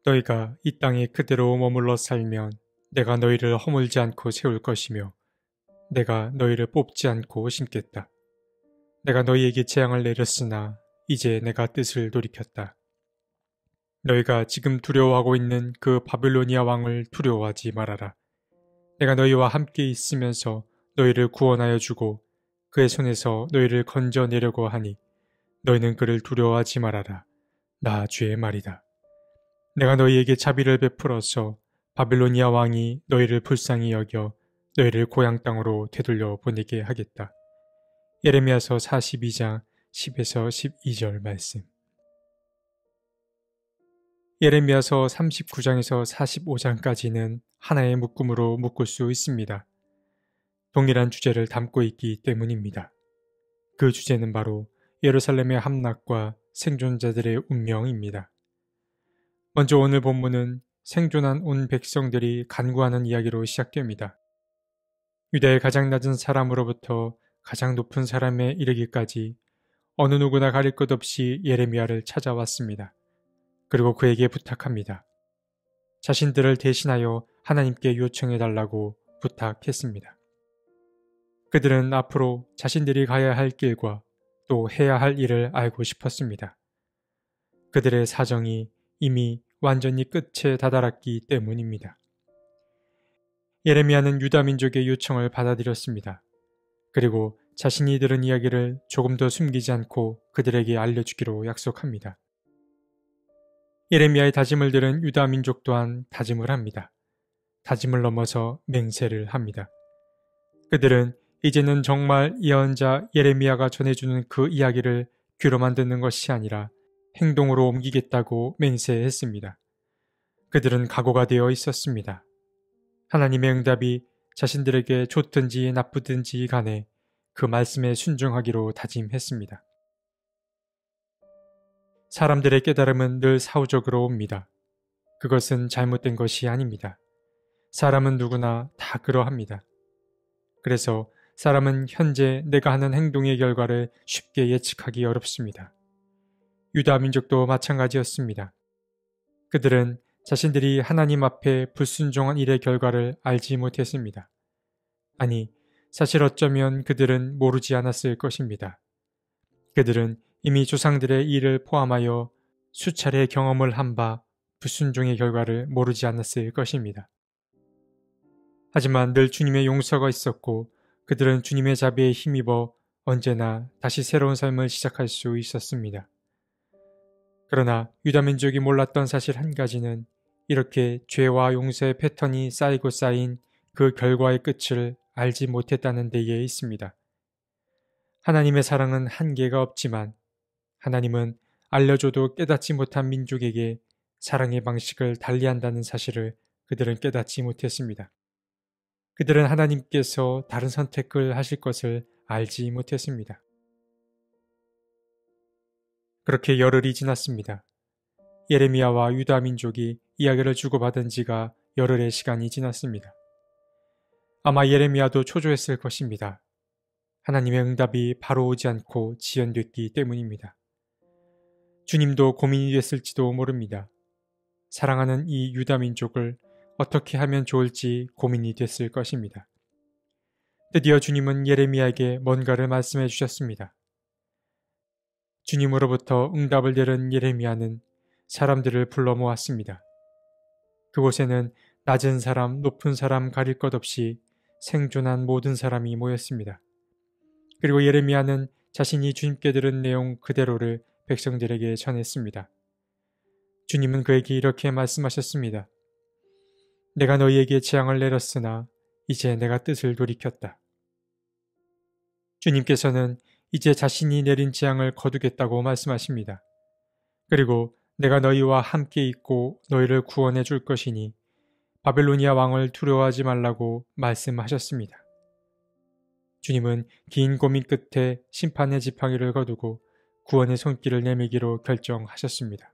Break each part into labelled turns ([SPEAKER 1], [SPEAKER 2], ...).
[SPEAKER 1] 너희가 이 땅에 그대로 머물러 살면 내가 너희를 허물지 않고 세울 것이며 내가 너희를 뽑지 않고 심겠다. 내가 너희에게 재앙을 내렸으나 이제 내가 뜻을 돌이켰다. 너희가 지금 두려워하고 있는 그 바빌로니아 왕을 두려워하지 말아라. 내가 너희와 함께 있으면서 너희를 구원하여 주고 그의 손에서 너희를 건져내려고 하니 너희는 그를 두려워하지 말아라. 나 주의 말이다. 내가 너희에게 자비를 베풀어서 바빌로니아 왕이 너희를 불쌍히 여겨 너희를 고향 땅으로 되돌려 보내게 하겠다. 예레미야서 42장 10에서 12절 말씀. 예레미야서 39장에서 45장까지는 하나의 묶음으로 묶을 수 있습니다. 동일한 주제를 담고 있기 때문입니다. 그 주제는 바로 예루살렘의 함락과 생존자들의 운명입니다. 먼저 오늘 본문은 생존한 온 백성들이 간구하는 이야기로 시작됩니다. 유다의 가장 낮은 사람으로부터 가장 높은 사람에 이르기까지 어느 누구나 가릴 것 없이 예레미야를 찾아왔습니다. 그리고 그에게 부탁합니다. 자신들을 대신하여 하나님께 요청해달라고 부탁했습니다. 그들은 앞으로 자신들이 가야 할 길과 또 해야 할 일을 알고 싶었습니다. 그들의 사정이 이미 완전히 끝에 다다랐기 때문입니다. 예레미야는 유다 민족의 요청을 받아들였습니다. 그리고 자신이 들은 이야기를 조금 더 숨기지 않고 그들에게 알려주기로 약속합니다. 예레미야의 다짐을 들은 유다 민족 또한 다짐을 합니다. 다짐을 넘어서 맹세를 합니다. 그들은 이제는 정말 예언자 예레미야가 전해주는 그 이야기를 귀로만 듣는 것이 아니라 행동으로 옮기겠다고 맹세했습니다. 그들은 각오가 되어 있었습니다. 하나님의 응답이 자신들에게 좋든지 나쁘든지 간에 그 말씀에 순종하기로 다짐했습니다. 사람들의 깨달음은 늘 사후적으로 옵니다. 그것은 잘못된 것이 아닙니다. 사람은 누구나 다 그러합니다. 그래서 사람은 현재 내가 하는 행동의 결과를 쉽게 예측하기 어렵습니다. 유다 민족도 마찬가지였습니다. 그들은 자신들이 하나님 앞에 불순종한 일의 결과를 알지 못했습니다. 아니, 사실 어쩌면 그들은 모르지 않았을 것입니다. 그들은 이미 조상들의 일을 포함하여 수차례 경험을 한 바 불순종의 결과를 모르지 않았을 것입니다. 하지만 늘 주님의 용서가 있었고 그들은 주님의 자비에 힘입어 언제나 다시 새로운 삶을 시작할 수 있었습니다. 그러나 유다 민족이 몰랐던 사실 한 가지는 이렇게 죄와 용서의 패턴이 쌓이고 쌓인 그 결과의 끝을 알지 못했다는 데에 있습니다. 하나님의 사랑은 한계가 없지만 하나님은 알려줘도 깨닫지 못한 민족에게 사랑의 방식을 달리한다는 사실을 그들은 깨닫지 못했습니다. 그들은 하나님께서 다른 선택을 하실 것을 알지 못했습니다. 그렇게 열흘이 지났습니다. 예레미야와 유다 민족이 이야기를 주고받은 지가 열흘의 시간이 지났습니다. 아마 예레미야도 초조했을 것입니다. 하나님의 응답이 바로 오지 않고 지연됐기 때문입니다. 주님도 고민이 됐을지도 모릅니다. 사랑하는 이 유다 민족을 어떻게 하면 좋을지 고민이 됐을 것입니다. 드디어 주님은 예레미야에게 뭔가를 말씀해 주셨습니다. 주님으로부터 응답을 들은 예레미야는 사람들을 불러 모았습니다. 그곳에는 낮은 사람, 높은 사람 가릴 것 없이 생존한 모든 사람이 모였습니다. 그리고 예레미야는 자신이 주님께 들은 내용 그대로를 백성들에게 전했습니다. 주님은 그에게 이렇게 말씀하셨습니다. 내가 너희에게 재앙을 내렸으나 이제 내가 뜻을 돌이켰다. 주님께서는 이제 자신이 내린 재앙을 거두겠다고 말씀하십니다. 그리고 내가 너희와 함께 있고 너희를 구원해 줄 것이니 바벨로니아 왕을 두려워하지 말라고 말씀하셨습니다. 주님은 긴 고민 끝에 심판의 지팡이를 거두고 구원의 손길을 내밀기로 결정하셨습니다.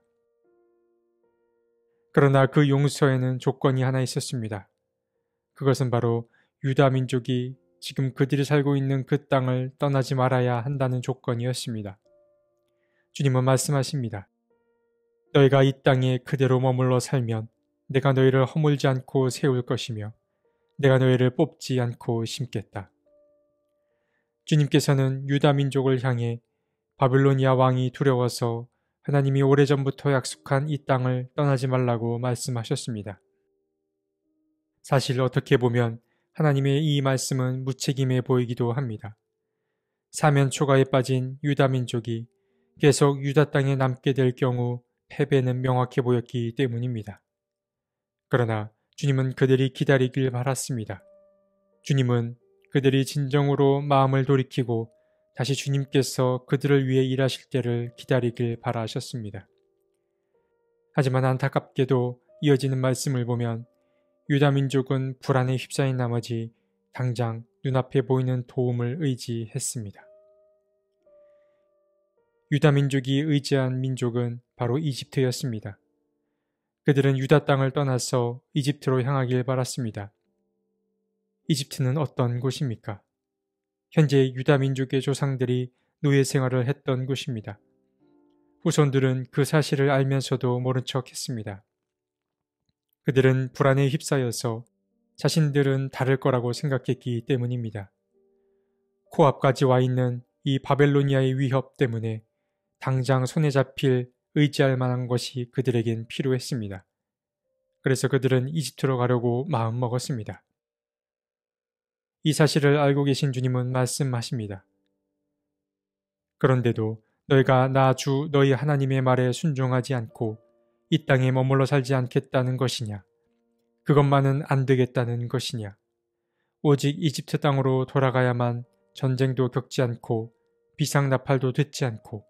[SPEAKER 1] 그러나 그 용서에는 조건이 하나 있었습니다. 그것은 바로 유다 민족이 지금 그들이 살고 있는 그 땅을 떠나지 말아야 한다는 조건이었습니다. 주님은 말씀하십니다. 너희가 이 땅에 그대로 머물러 살면 내가 너희를 허물지 않고 세울 것이며 내가 너희를 뽑지 않고 심겠다. 주님께서는 유다 민족을 향해 바빌로니아 왕이 두려워서 하나님이 오래전부터 약속한 이 땅을 떠나지 말라고 말씀하셨습니다. 사실 어떻게 보면 하나님의 이 말씀은 무책임해 보이기도 합니다. 사면 초가에 빠진 유다 민족이 계속 유다 땅에 남게 될 경우 패배는 명확해 보였기 때문입니다. 그러나 주님은 그들이 기다리길 바랐습니다. 주님은 그들이 진정으로 마음을 돌이키고 다시 주님께서 그들을 위해 일하실 때를 기다리길 바라셨습니다. 하지만 안타깝게도 이어지는 말씀을 보면 유다 민족은 불안에 휩싸인 나머지 당장 눈앞에 보이는 도움을 의지했습니다. 유다 민족이 의지한 민족은 바로 이집트였습니다. 그들은 유다 땅을 떠나서 이집트로 향하길 바랐습니다. 이집트는 어떤 곳입니까? 현재 유다 민족의 조상들이 노예 생활을 했던 곳입니다. 후손들은 그 사실을 알면서도 모른 척 했습니다. 그들은 불안에 휩싸여서 자신들은 다를 거라고 생각했기 때문입니다. 코앞까지 와 있는 이 바벨로니아의 위협 때문에 당장 손에 잡힐 의지할 만한 것이 그들에겐 필요했습니다. 그래서 그들은 이집트로 가려고 마음먹었습니다. 이 사실을 알고 계신 주님은 말씀하십니다. 그런데도 너희가 나 주 너희 하나님의 말에 순종하지 않고 이 땅에 머물러 살지 않겠다는 것이냐? 그것만은 안 되겠다는 것이냐? 오직 이집트 땅으로 돌아가야만 전쟁도 겪지 않고 비상나팔도 듣지 않고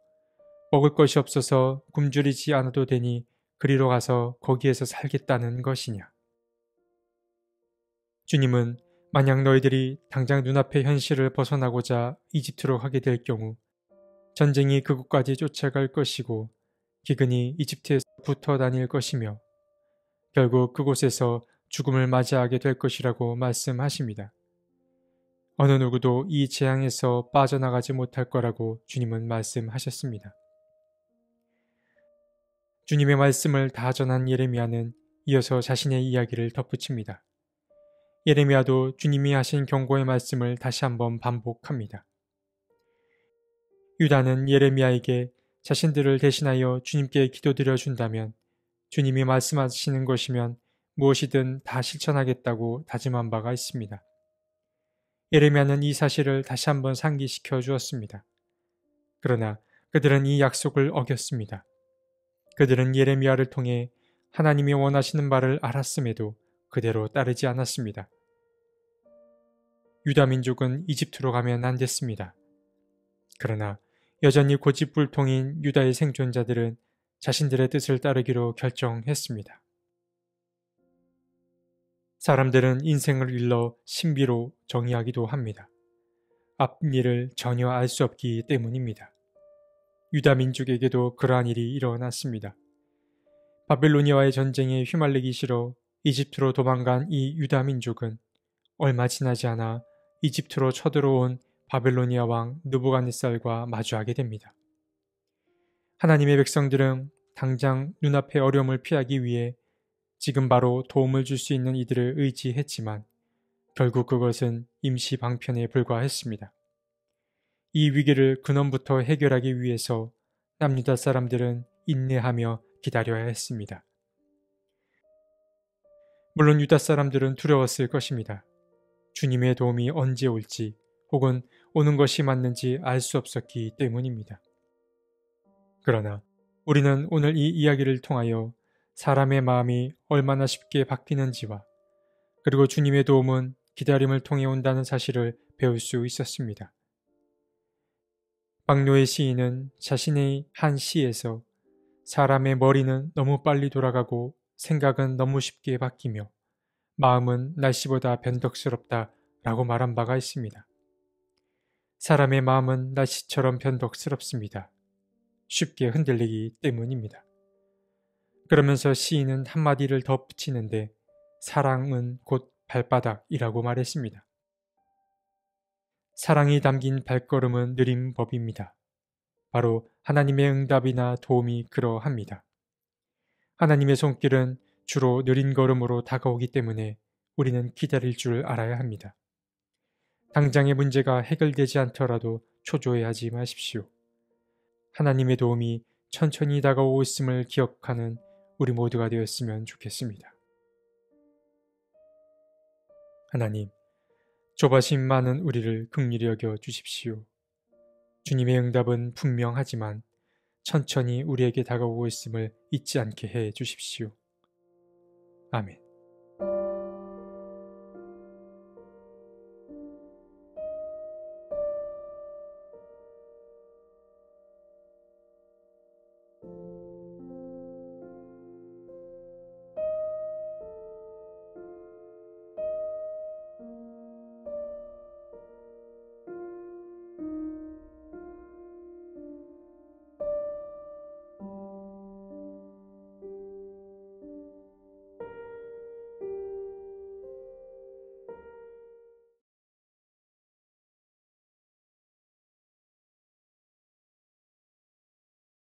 [SPEAKER 1] 먹을 것이 없어서 굶주리지 않아도 되니 그리로 가서 거기에서 살겠다는 것이냐? 주님은 만약 너희들이 당장 눈앞의 현실을 벗어나고자 이집트로 가게 될 경우 전쟁이 그곳까지 쫓아갈 것이고 기근이 이집트에서 붙어 다닐 것이며 결국 그곳에서 죽음을 맞이하게 될 것이라고 말씀하십니다. 어느 누구도 이 재앙에서 빠져나가지 못할 거라고 주님은 말씀하셨습니다. 주님의 말씀을 다 전한 예레미야는 이어서 자신의 이야기를 덧붙입니다. 예레미야도 주님이 하신 경고의 말씀을 다시 한번 반복합니다. 유다는 예레미야에게 자신들을 대신하여 주님께 기도드려 준다면 주님이 말씀하시는 것이면 무엇이든 다 실천하겠다고 다짐한 바가 있습니다. 예레미야는 이 사실을 다시 한번 상기시켜 주었습니다. 그러나 그들은 이 약속을 어겼습니다. 그들은 예레미야를 통해 하나님이 원하시는 바를 알았음에도 그대로 따르지 않았습니다. 유다 민족은 이집트로 가면 안 됐습니다. 그러나 여전히 고집불통인 유다의 생존자들은 자신들의 뜻을 따르기로 결정했습니다. 사람들은 인생을 일러 신비로 정의하기도 합니다. 앞일을 전혀 알 수 없기 때문입니다. 유다 민족에게도 그러한 일이 일어났습니다. 바벨로니아와의 전쟁에 휘말리기 싫어 이집트로 도망간 이 유다 민족은 얼마 지나지 않아 이집트로 쳐들어온 바벨로니아 왕 느부갓네살과 마주하게 됩니다. 하나님의 백성들은 당장 눈앞의 어려움을 피하기 위해 지금 바로 도움을 줄 수 있는 이들을 의지했지만 결국 그것은 임시 방편에 불과했습니다. 이 위기를 근원부터 해결하기 위해서 남유다 사람들은 인내하며 기다려야 했습니다. 물론 유다 사람들은 두려웠을 것입니다. 주님의 도움이 언제 올지 혹은 오는 것이 맞는지 알 수 없었기 때문입니다. 그러나 우리는 오늘 이 이야기를 통하여 사람의 마음이 얼마나 쉽게 바뀌는지와 그리고 주님의 도움은 기다림을 통해 온다는 사실을 배울 수 있었습니다. 박노의 시인은 자신의 한 시에서 사람의 머리는 너무 빨리 돌아가고 생각은 너무 쉽게 바뀌며 마음은 날씨보다 변덕스럽다 라고 말한 바가 있습니다. 사람의 마음은 날씨처럼 변덕스럽습니다. 쉽게 흔들리기 때문입니다. 그러면서 시인은 한마디를 더 붙이는데 사랑은 곧 발바닥이라고 말했습니다. 사랑이 담긴 발걸음은 느린 법입니다. 바로 하나님의 응답이나 도움이 그러합니다. 하나님의 손길은 주로 느린 걸음으로 다가오기 때문에 우리는 기다릴 줄 알아야 합니다. 당장의 문제가 해결되지 않더라도 초조해하지 마십시오. 하나님의 도움이 천천히 다가오고 있음을 기억하는 우리 모두가 되었으면 좋겠습니다. 하나님, 조바심 많은 우리를 긍휼히 여겨 주십시오. 주님의 응답은 분명하지만 천천히 우리에게 다가오고 있음을 잊지 않게 해 주십시오. 아멘.